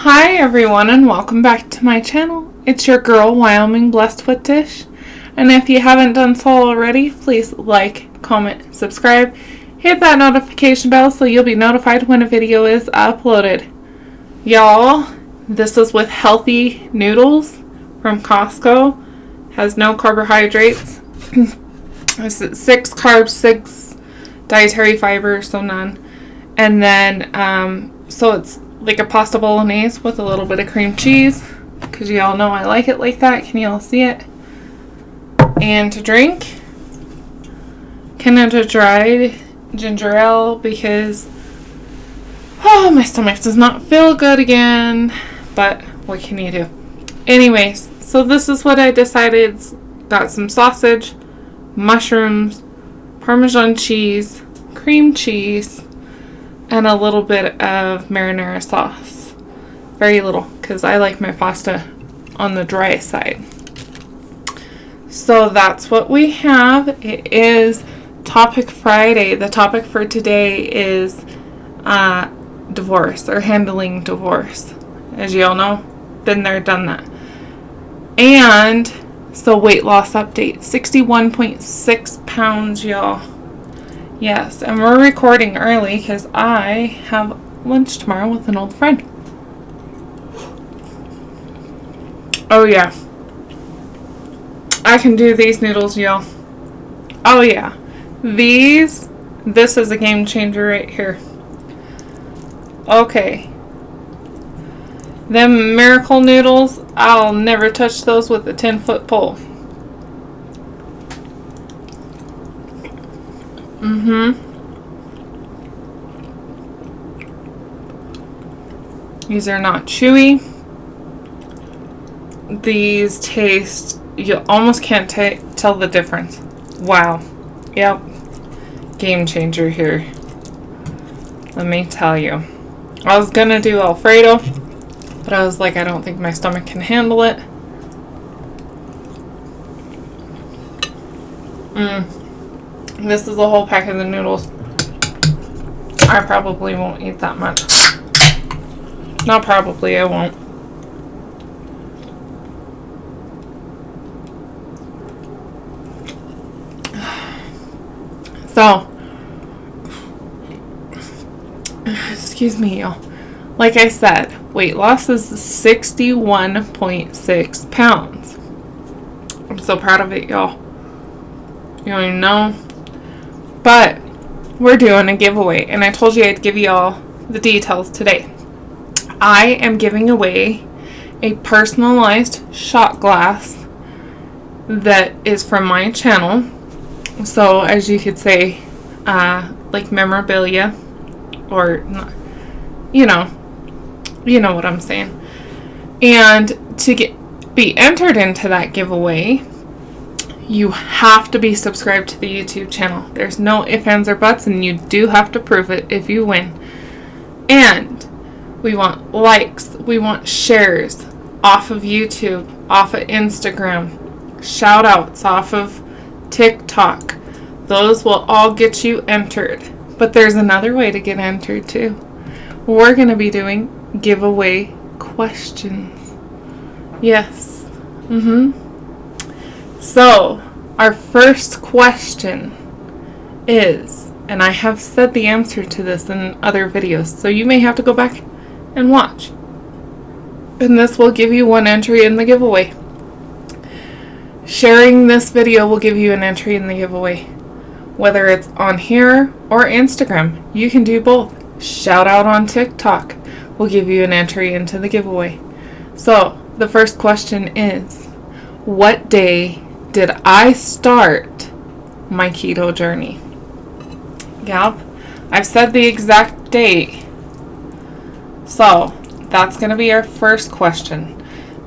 Hi everyone and welcome back to my channel. It's your girl Wyoming Blessed with Tish. And if you haven't done so already, please like, comment, subscribe, hit that notification bell so you'll be notified when a video is uploaded. Y'all, this is with healthy noodles from Costco. Has no carbohydrates. This is 6 carbs, 6 dietary fiber, so none. And then, so it's like a pasta bolognese with a little bit of cream cheese, because you all know I like it like that. Can you all see it? And to drink, Canada dried ginger ale, because my stomach does not feel good again, but what can you do? Anyways, so this is what I decided. Got some sausage, mushrooms, Parmesan cheese, cream cheese, and a little bit of marinara sauce. Very little, because I like my pasta on the dry side. So that's what we have. It is Topic Friday. The topic for today is divorce, or handling divorce. As you all know, been there, done that. And so weight loss update, 61.6 pounds, y'all. Yes, and we're recording early because I have lunch tomorrow with an old friend. Oh yeah. I can do these noodles, y'all. Oh yeah. This is a game changer right here. Okay. Them miracle noodles, I'll never touch those with a 10-foot pole. These are not chewy. These taste, you almost can't tell the difference. Wow. Yep. Game changer here. Let me tell you. I was gonna do Alfredo, but I was like, I don't think my stomach can handle it. This is a whole pack of the noodles. I probably won't eat that much. Not probably, I won't. So, excuse me, y'all. Like I said, weight loss is 61.6 pounds. I'm so proud of it, y'all. You don't even know. But we're doing a giveaway, and I told you I'd give you all the details today. I am giving away a personalized shot glass that is from my channel. So, as you could say, like memorabilia, or you know what I'm saying. And to be entered into that giveaway, you have to be subscribed to the YouTube channel. There's no ifs, ands, or buts, and you do have to prove it if you win. And we want likes, we want shares off of YouTube, off of Instagram, shout outs off of TikTok. Those will all get you entered. But there's another way to get entered too. We're going to be doing giveaway questions. Yes. So, our first question is, and I have said the answer to this in other videos, so you may have to go back and watch. And this will give you one entry in the giveaway. Sharing this video will give you an entry in the giveaway. Whether it's on here or Instagram, you can do both. Shout out on TikTok will give you an entry into the giveaway. So, the first question is, what day did I start my keto journey? Yep, I've said the exact date. So, that's going to be our first question.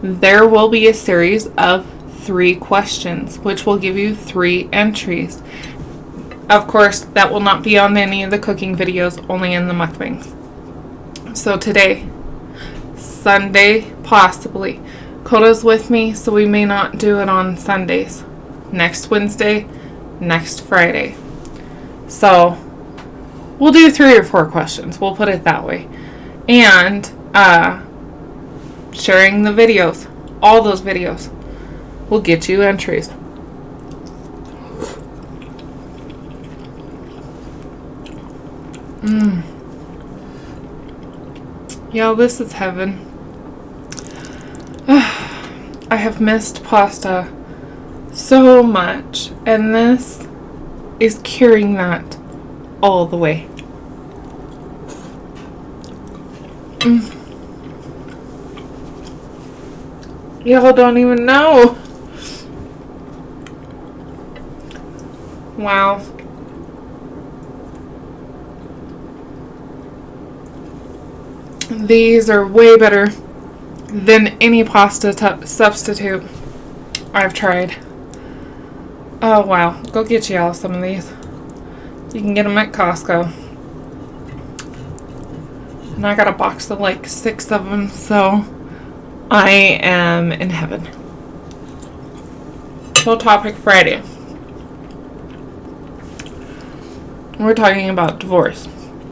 There will be a series of 3 questions, which will give you 3 entries. Of course, that will not be on any of the cooking videos, only in the mukbangs. So today, Sunday, possibly. Koda's with me, so we may not do it on Sundays. Next Wednesday, next Friday. So, we'll do 3 or 4 questions. We'll put it that way. And sharing the videos, all those videos will get you entries. Y'all, this is heaven. I have missed pasta so much, and this is curing that all the way. Y'all don't even know. Wow. These are way better than any pasta substitute I've tried. Oh wow, go get y'all some of these. You can get them at Costco. And I got a box of like 6 of them, so I am in heaven. So topic Friday. We're talking about divorce.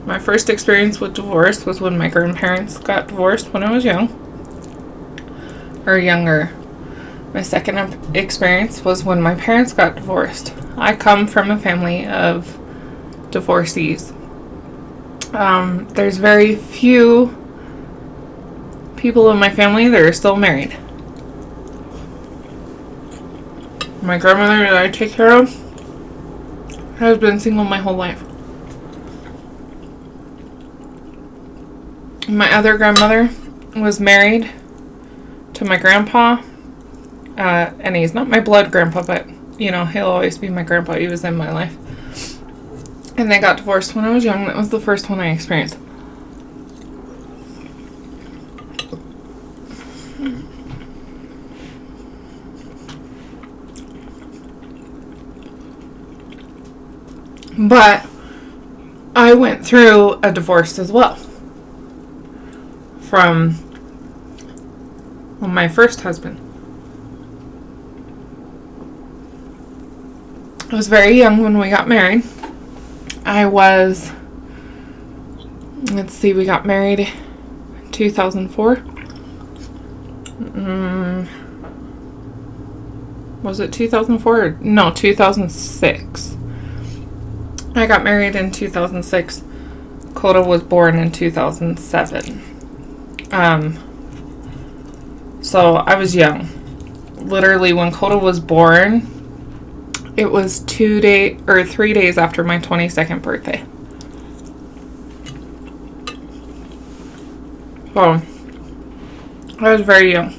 My first experience with divorce was when my grandparents got divorced when I was young. Or younger. My second experience was when my parents got divorced. I come from a family of divorcees. There's very few people in my family that are still married. My grandmother that I take care of has been single my whole life. My other grandmother was married to my grandpa, and he's not my blood grandpa, but you know, he'll always be my grandpa. He was in my life. And they got divorced when I was young. That was the first one I experienced. But I went through a divorce as well. From my first husband. I was very young when we got married. I was, let's see, we got married in 2004. Was it 2004? No, 2006. I got married in 2006. Keto was born in 2007. So I was young. Literally, when Keto was born, it was 3 days after my 22nd birthday. So I was very young.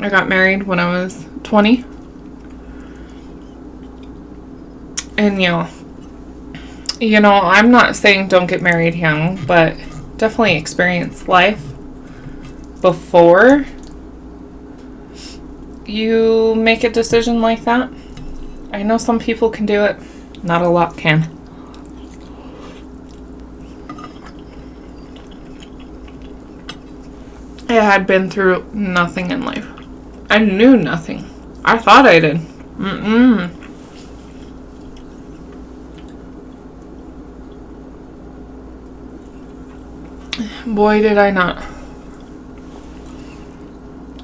I got married when I was 20. And you know, I'm not saying don't get married young, but definitely experience life before you make a decision like that. I know some people can do it. Not a lot can. I had been through nothing in life. I knew nothing. I thought I did. Boy, did I not.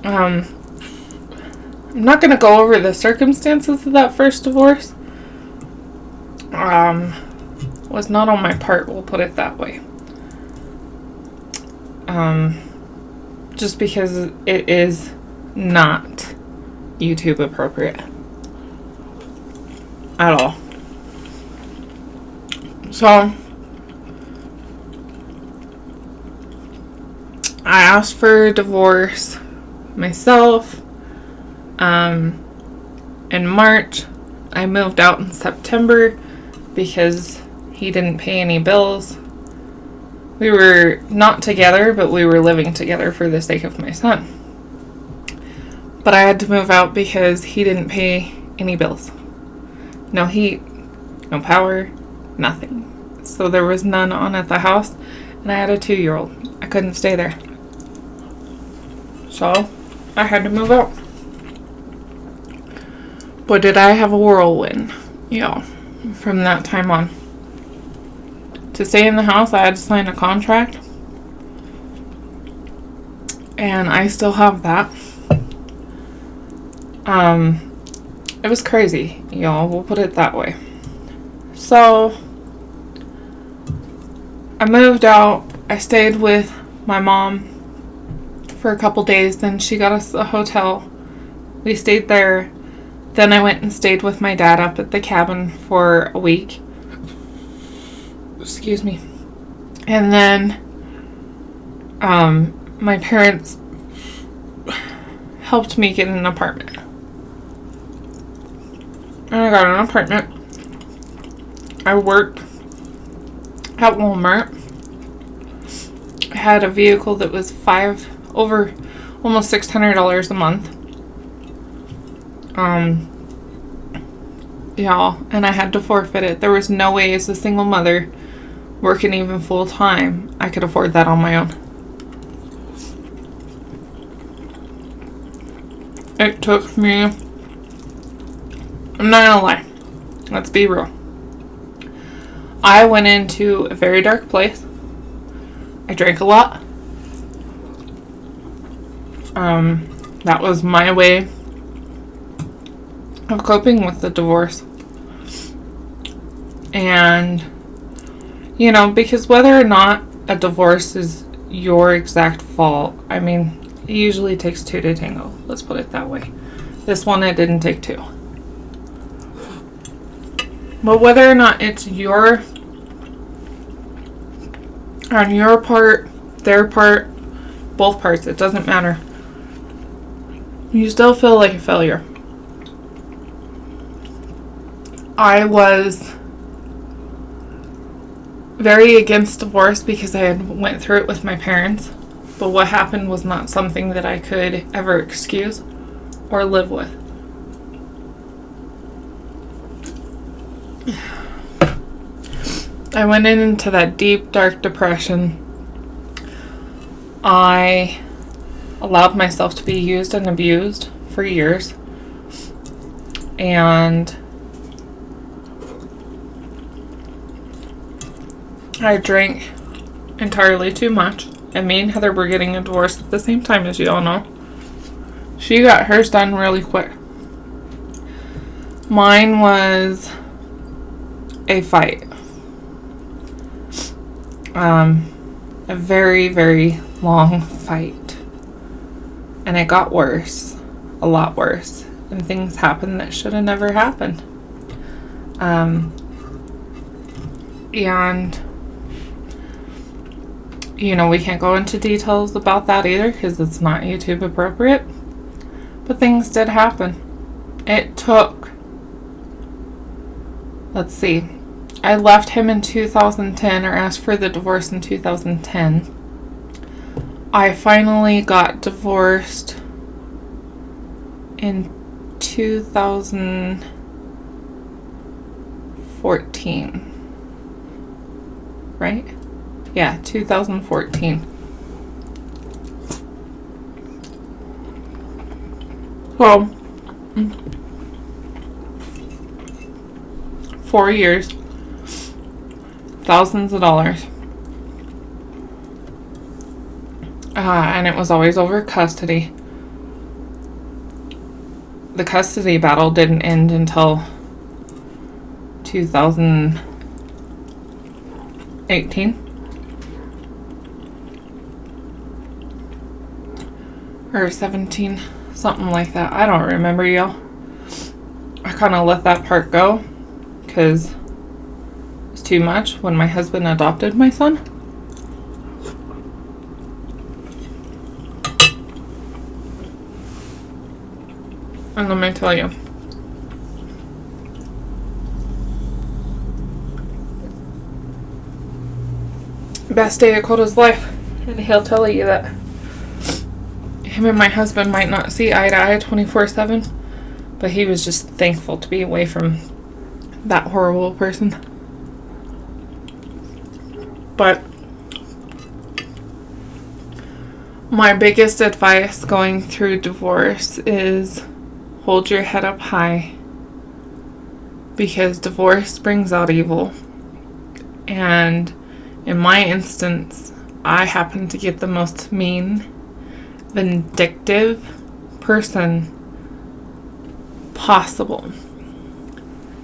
I'm not going to go over the circumstances of that first divorce. Was not on my part, we'll put it that way. Just because it is not YouTube appropriate. At all. So, I asked for a divorce myself. In March. I moved out in September because he didn't pay any bills. We were not together, but we were living together for the sake of my son. But I had to move out because he didn't pay any bills. No heat, no power, nothing. So there was none on at the house, and I had a 2-year-old. I couldn't stay there. So I had to move out. But did I have a whirlwind? Yeah, from that time on. To stay in the house, I had to sign a contract. And I still have that. It was crazy, y'all. We'll put it that way. So, I moved out. I stayed with my mom for a couple days. Then she got us a hotel. We stayed there. Then I went and stayed with my dad up at the cabin for a week. Excuse me. And then my parents helped me get an apartment. And I got an apartment. I worked at Walmart. I had a vehicle that was over almost $600 a month. Yeah, and I had to forfeit it. There was no way as a single mother working even full time I could afford that on my own. It took me, I'm not gonna lie, let's be real. I went into a very dark place. I drank a lot. That was my way of coping with the divorce. And, you know, because whether or not a divorce is your exact fault, I mean, it usually takes two to tango. Let's put it that way. This one, it didn't take two. But whether or not it's on your part, their part, both parts, it doesn't matter. You still feel like a failure. I was very against divorce because I had went through it with my parents. But what happened was not something that I could ever excuse or live with. I went into that deep, dark depression. I allowed myself to be used and abused for years. And I drank entirely too much. And me and Heather were getting a divorce at the same time, as you all know. She got hers done really quick. Mine was a fight. A very, very long fight. And it got worse. A lot worse. And things happened that should have never happened. And, you know, we can't go into details about that either because it's not YouTube appropriate. But things did happen. It took, let's see, I left him in 2010 or asked for the divorce in 2010. I finally got divorced in 2014. Right? Yeah, 2014. So, 4 years, thousands of dollars. And it was always over custody. The custody battle didn't end until 2018. Or 17, something like that. I don't remember, y'all. I kind of let that part go because it was too much when my husband adopted my son. And let me tell you, best day of Coda's life. And he'll tell you that him and my husband might not see eye to eye 24/7, but he was just thankful to be away from that horrible person. But my biggest advice going through divorce is hold your head up high, because divorce brings out evil. And in my instance, I happened to get the most mean, vindictive person possible.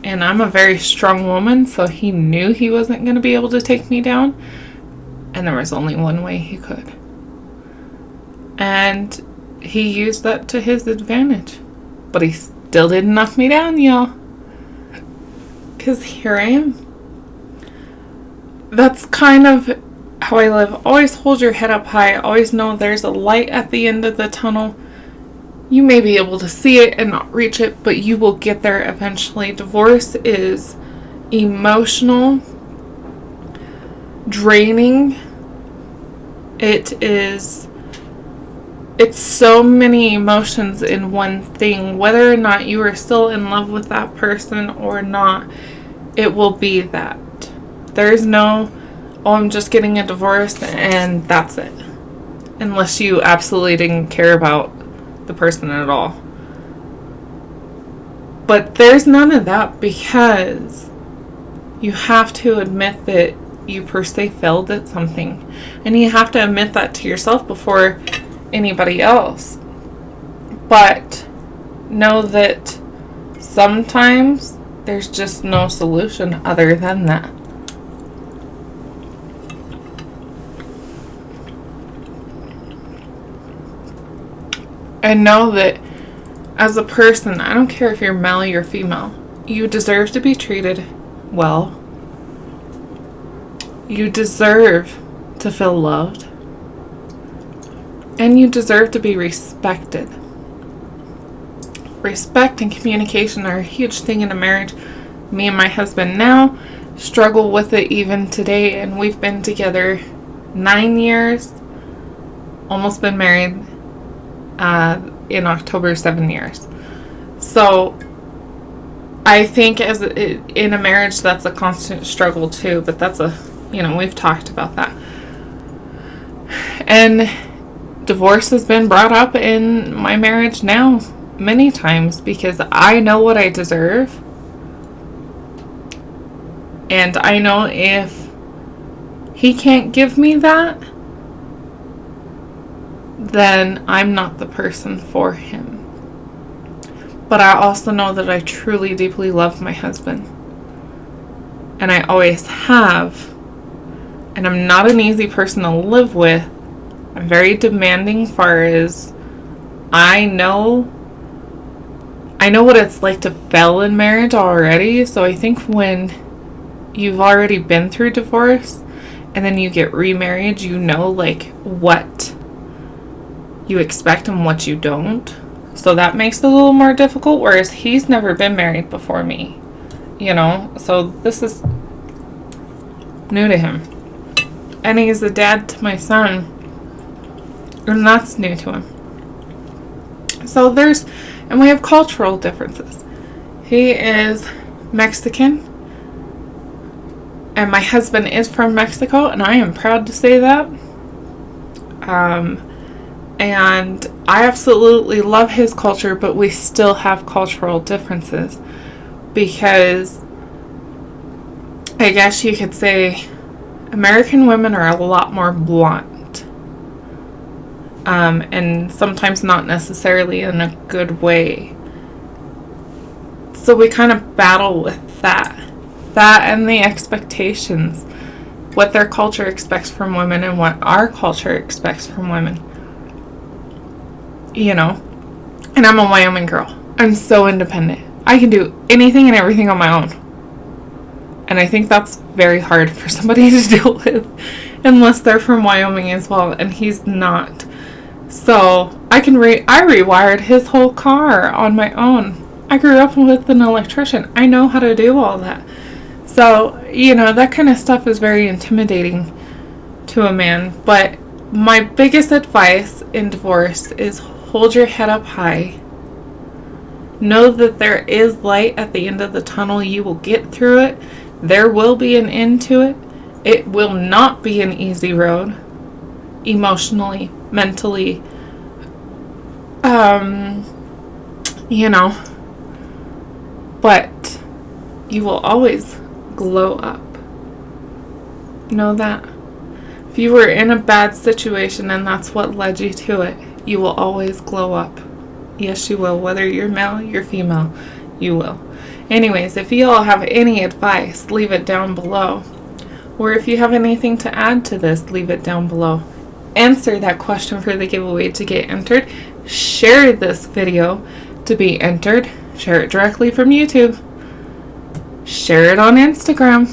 And I'm a very strong woman, so he knew he wasn't going to be able to take me down. And there was only one way he could. And he used that to his advantage. But he still didn't knock me down, y'all. Because here I am. That's kind of how I live. Always hold your head up high. Always know there's a light at the end of the tunnel. You may be able to see it and not reach it, but you will get there eventually. Divorce is emotional, draining. It's so many emotions in one thing. Whether or not you are still in love with that person or not, it will be that. There's no, oh, I'm just getting a divorce and that's it. Unless you absolutely didn't care about the person at all. But there's none of that, because you have to admit that you per se failed at something, and you have to admit that to yourself before anybody else. But know that sometimes there's just no solution other than that. And know that as a person, I don't care if you're male or female, you deserve to be treated well. You deserve to feel loved. And you deserve to be respected. Respect and communication are a huge thing in a marriage. Me and my husband now struggle with it even today, and we've been together 9 years. Almost been married in October, 7 years. So I think in a marriage, that's a constant struggle too, but that's we've talked about that. And divorce has been brought up in my marriage now many times, because I know what I deserve. And I know if he can't give me that, then I'm not the person for him. But I also know that I truly, deeply love my husband. And I always have. And I'm not an easy person to live with. I'm very demanding far as I know what it's like to fail in marriage already. So I think when you've already been through divorce and then you get remarried, you know like what you expect and what you don't. So that makes it a little more difficult, whereas he's never been married before me, so this is new to him. And he's the dad to my son, and that's new to him. So and we have cultural differences. He is Mexican, and my husband is from Mexico, and I am proud to say that. And I absolutely love his culture, but we still have cultural differences, because I guess you could say American women are a lot more blunt, and sometimes not necessarily in a good way. So we kind of battle with that and the expectations, what their culture expects from women and what our culture expects from women. And I'm a Wyoming girl. I'm so independent. I can do anything and everything on my own. And I think that's very hard for somebody to deal with, unless they're from Wyoming as well, and he's not. So I rewired his whole car on my own. I grew up with an electrician. I know how to do all that. So, that kind of stuff is very intimidating to a man. But my biggest advice in divorce is hold your head up high. Know that there is light at the end of the tunnel. You will get through it. There will be an end to it. It will not be an easy road. Emotionally, mentally. But you will always glow up. Know that. If you were in a bad situation and that's what led you to it, You will always glow up. Yes, you will. Whether you're male, you're female, you will. Anyways, if you all have any advice, leave it down below. Or if you have anything to add to this, leave it down below. Answer that question for the giveaway to get entered. Share this video to be entered. Share it directly from YouTube. Share it on Instagram.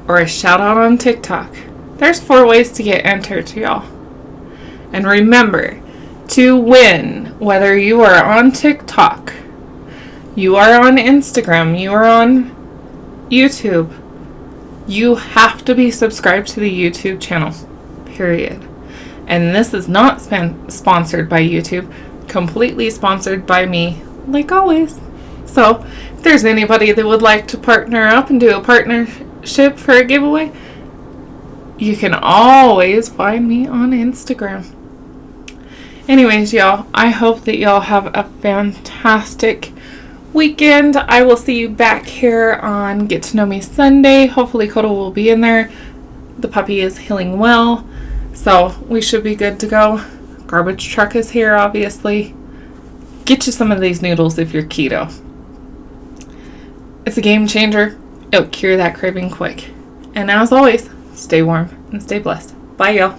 Or a shout out on TikTok. There's 4 ways to get entered, y'all. And remember, to win, whether you are on TikTok, you are on Instagram, you are on YouTube, you have to be subscribed to the YouTube channel, period. And this is not sponsored by YouTube, completely sponsored by me, like always. So, if there's anybody that would like to partner up and do a partnership for a giveaway, you can always find me on Instagram. Anyways, y'all, I hope that y'all have a fantastic weekend. I will see you back here on Get to Know Me Sunday. Hopefully Keto will be in there. The puppy is healing well, so we should be good to go. Garbage truck is here, obviously. Get you some of these noodles if you're keto. It's a game changer. It'll cure that craving quick. And as always, stay warm and stay blessed. Bye, y'all.